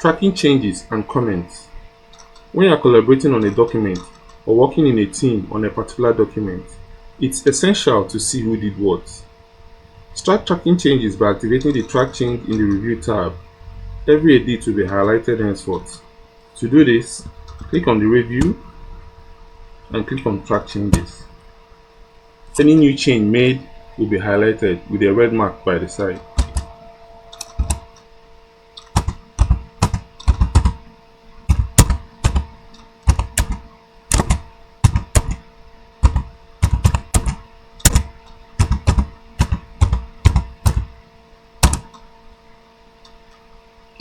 Tracking changes and comments. When you are collaborating on a document or working in a team on a particular document, it's essential to see who did what. Start tracking changes by activating the Track Change in the Review tab. Every edit will be highlighted henceforth. To do this, click on the Review and click on Track Changes. Any new change made will be highlighted with a red mark by the side.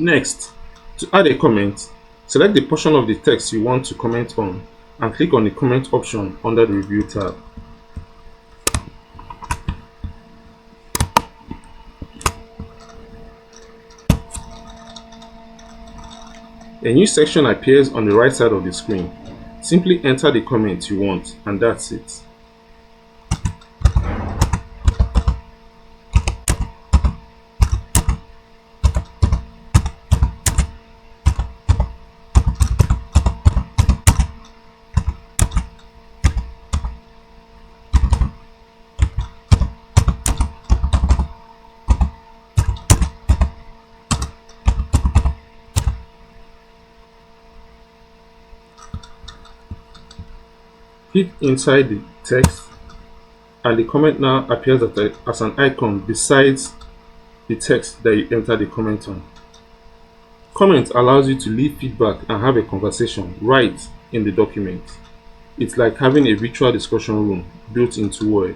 Next, to add a comment, select the portion of the text you want to comment on and click on the comment option under the Review tab. A new section appears on the right side of the screen. Simply enter the comment you want and that's it. Click inside the text and the comment now appears as an icon besides the text that you enter the comment on. Comment allows you to leave feedback and have a conversation right in the document. It's like having a virtual discussion room built into Word.